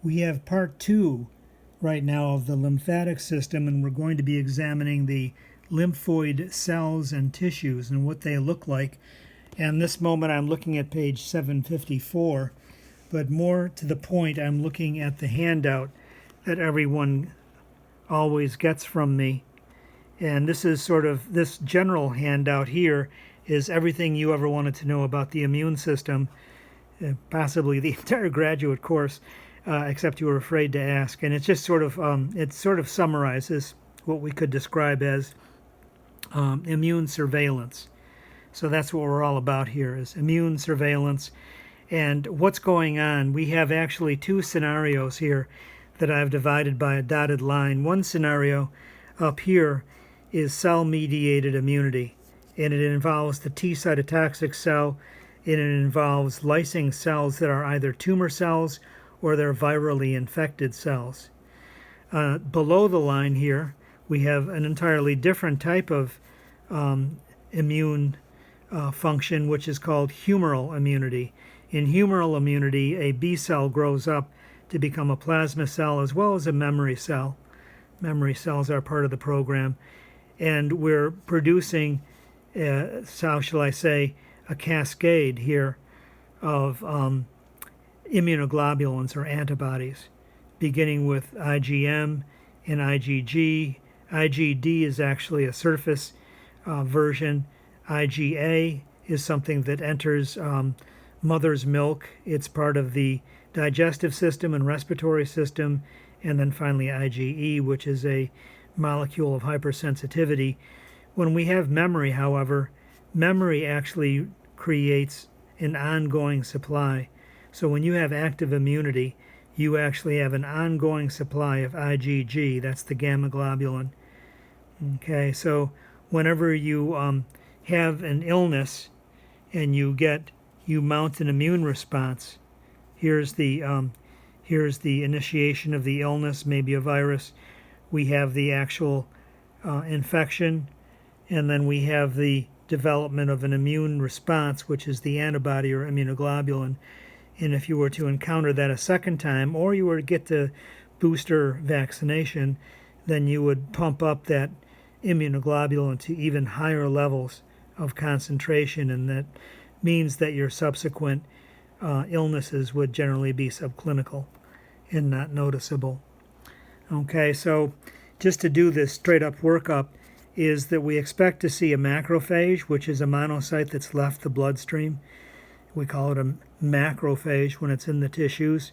We have part 2 right now of the lymphatic system, and we're going to be examining the lymphoid cells and tissues and what they look like. And this moment I'm looking at page 754, but more to the point, I'm looking at the handout that everyone always gets from me. And this is sort of, this general handout here is everything you ever wanted to know about the immune system, possibly the entire graduate course, except you were afraid to ask. And it's just sort of, it sort of summarizes what we could describe as immune surveillance. So that's what we're all about here, is immune surveillance. And what's going on, we have actually two scenarios here that I've divided by a dotted line. One scenario up here is cell-mediated immunity, and it involves the T cytotoxic cell, and it involves lysing cells that are either tumor cells or they're virally infected cells. Below the line here, we have an entirely different type of immune function, which is called humoral immunity. In humoral immunity, a B cell grows up to become a plasma cell as well as a memory cell. Memory cells are part of the program. And we're producing, how shall I say, a cascade here of immunoglobulins or antibodies, beginning with IgM and IgG. IgD is actually a surface version. IgA is something that enters mother's milk. It's part of the digestive system and respiratory system. And then finally IgE, which is a molecule of hypersensitivity. When we have memory, however, memory actually creates an ongoing supply. So when you have active immunity, you actually have an ongoing supply of IgG. That's the gamma globulin. Okay, so whenever you have an illness and you mount an immune response, here's the initiation of the illness, maybe a virus. We have the actual infection, and then we have the development of an immune response, which is the antibody or immunoglobulin. And if you were to encounter that a second time, or you were to get the booster vaccination, then you would pump up that immunoglobulin to even higher levels of concentration, and that means that your subsequent illnesses would generally be subclinical and not noticeable. Okay, so just to do this straight up workup is that we expect to see a macrophage, which is a monocyte that's left the bloodstream. We call it a macrophage when it's in the tissues.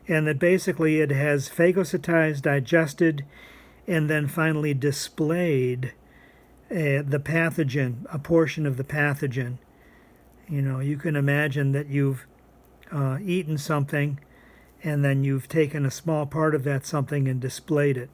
And that basically it has phagocytized, digested, and then finally displayed the pathogen, a portion of the pathogen. You know, you can imagine that you've eaten something and then you've taken a small part of that something and displayed it.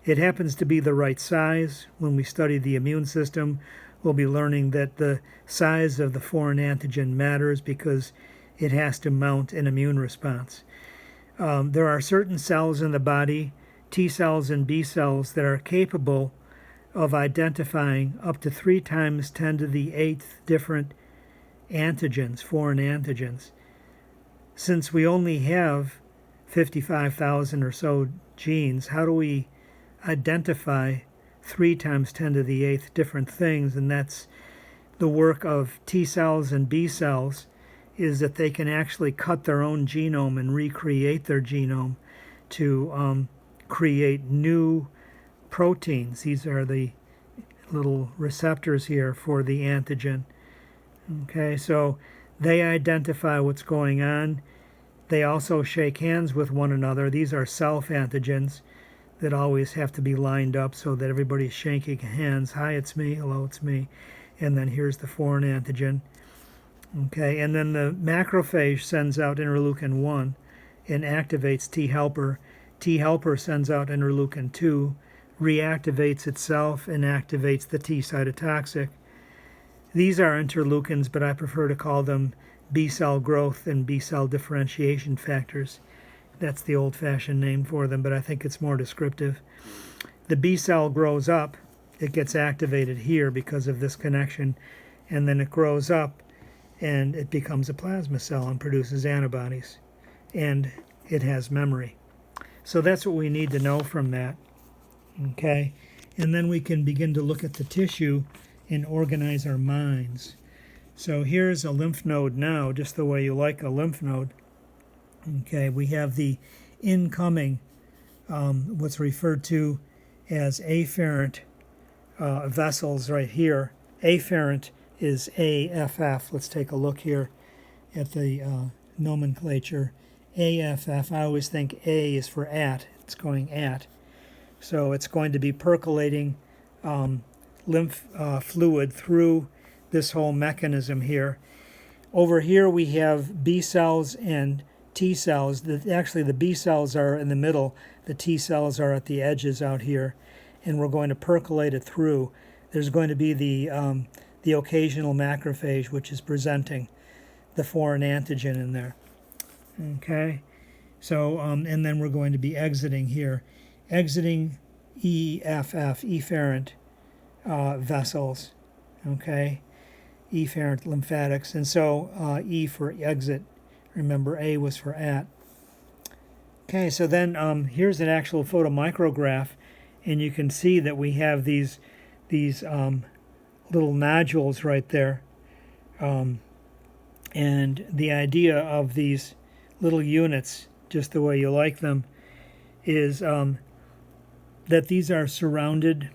It happens to be the right size. When we study the immune system, we'll be learning that the size of the foreign antigen matters because it has to mount an immune response. There are certain cells in the body, T cells and B cells, that are capable of identifying up to 3 times 10 to the 8th different antigens, foreign antigens. Since we only have 55,000 or so genes, how do we identify 3 times 10 to the 8th different things? And that's the work of T cells and B cells, is that they can actually cut their own genome and recreate their genome to create new proteins. These are the little receptors here for the antigen. Okay, so they identify what's going on. They also shake hands with one another. These are self-antigens that always have to be lined up so that everybody's shaking hands. Hi, it's me. Hello, it's me. And then here's the foreign antigen. Okay, and then the macrophage sends out interleukin-1 and activates T helper. T helper sends out interleukin-2, reactivates itself, and activates the T cytotoxic. These are interleukins, but I prefer to call them B-cell growth and B-cell differentiation factors. That's the old-fashioned name for them, but I think it's more descriptive. The B-cell grows up. It gets activated here because of this connection, and then it grows up, and it becomes a plasma cell and produces antibodies. And it has memory. So that's what we need to know from that. Okay, and then we can begin to look at the tissue and organize our minds. So here's a lymph node now, just the way you like a lymph node. Okay, we have the incoming, what's referred to as afferent vessels right here. Afferent is AFF. Let's take a look here at the nomenclature. AFF, I always think A is for at. It's going at. So it's going to be percolating lymph fluid through this whole mechanism here. Over here we have B cells and T cells. Actually, the B cells are in the middle. The T cells are at the edges out here, and we're going to percolate it through. There's going to be the occasional macrophage, which is presenting the foreign antigen in there. Okay, so and then we're going to be exiting here, exiting EFF, efferent vessels. Okay, efferent lymphatics, and so E for exit. Remember, A was for at. Okay, so then here's an actual photomicrograph, and you can see that we have these little nodules right there. And the idea of these little units, just the way you like them, is that these are surrounded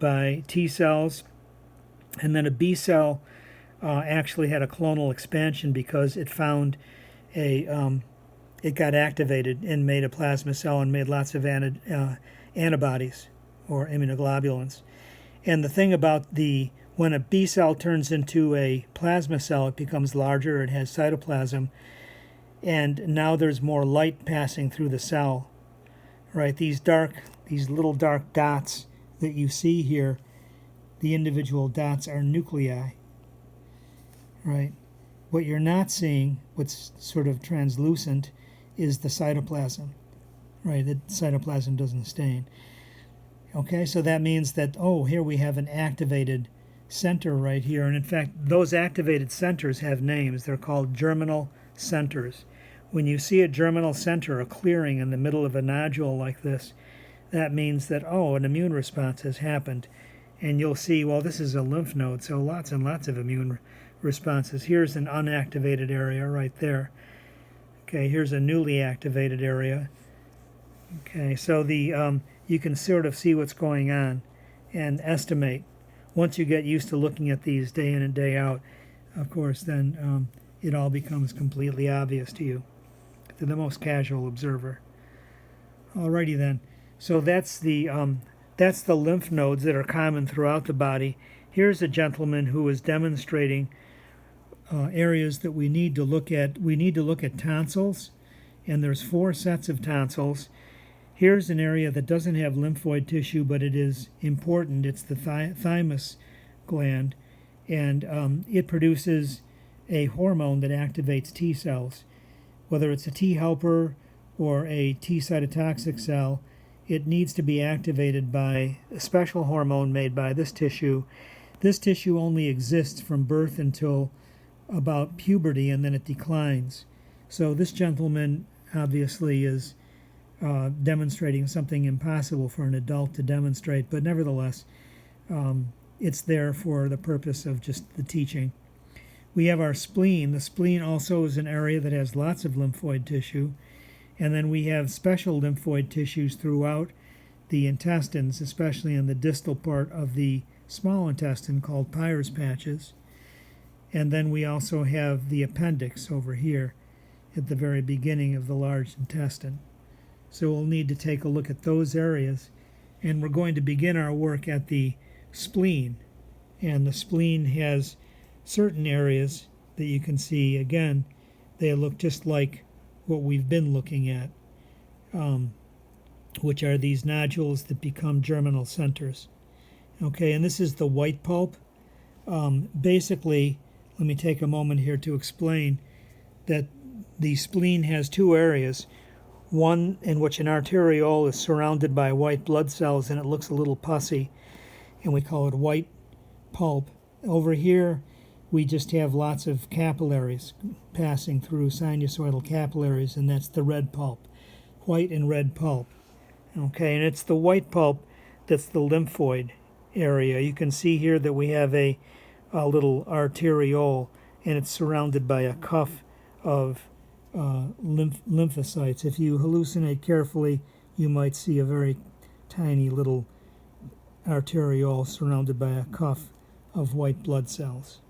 by T cells, and then a B cell actually had a clonal expansion because it found it got activated and made a plasma cell and made lots of antibodies or immunoglobulins. And the thing about when a B cell turns into a plasma cell, it becomes larger, it has cytoplasm, and now there's more light passing through the cell, right? These little dark dots that you see here, the individual dots are nuclei, right? What you're not seeing, what's sort of translucent, is the cytoplasm, right? The cytoplasm doesn't stain. Okay, so that means that, here we have an activated center right here. And in fact, those activated centers have names. They're called germinal centers. When you see a germinal center, a clearing in the middle of a nodule like this, that means that, an immune response has happened. And you'll see, well, this is a lymph node, so lots and lots of immune responses. Here's an unactivated area right there. Okay, here's a newly activated area. Okay, so you can sort of see what's going on and estimate. Once you get used to looking at these day in and day out, of course, then it all becomes completely obvious to you, to the most casual observer. Alrighty then. So that's the lymph nodes that are common throughout the body. Here's a gentleman who is demonstrating areas that we need to look at. We need to look at tonsils, and there's 4 sets of tonsils. Here's an area that doesn't have lymphoid tissue, but it is important. It's the thymus gland, and it produces a hormone that activates T cells. Whether it's a T helper or a T cytotoxic cell, it needs to be activated by a special hormone made by this tissue. This tissue only exists from birth until about puberty, and then it declines. So this gentleman obviously is demonstrating something impossible for an adult to demonstrate, but nevertheless, it's there for the purpose of just the teaching. We have our spleen. The spleen also is an area that has lots of lymphoid tissue, and then we have special lymphoid tissues throughout the intestines, especially in the distal part of the small intestine called Peyer's patches. And then we also have the appendix over here at the very beginning of the large intestine. So we'll need to take a look at those areas, and we're going to begin our work at the spleen. And the spleen has certain areas that you can see. Again, they look just like what we've been looking at, which are these nodules that become germinal centers. Okay, and this is the white pulp. Basically, let me take a moment here to explain that the spleen has 2 areas. One in which an arteriole is surrounded by white blood cells and it looks a little pussy, and we call it white pulp. Over here, we just have lots of capillaries passing through, sinusoidal capillaries, and that's the red pulp. white and red pulp. Okay, and it's the white pulp that's the lymphoid area. You can see here that we have a little arteriole, and it's surrounded by a cuff of lymphocytes. If you hallucinate carefully, you might see a very tiny little arteriole surrounded by a cuff of white blood cells.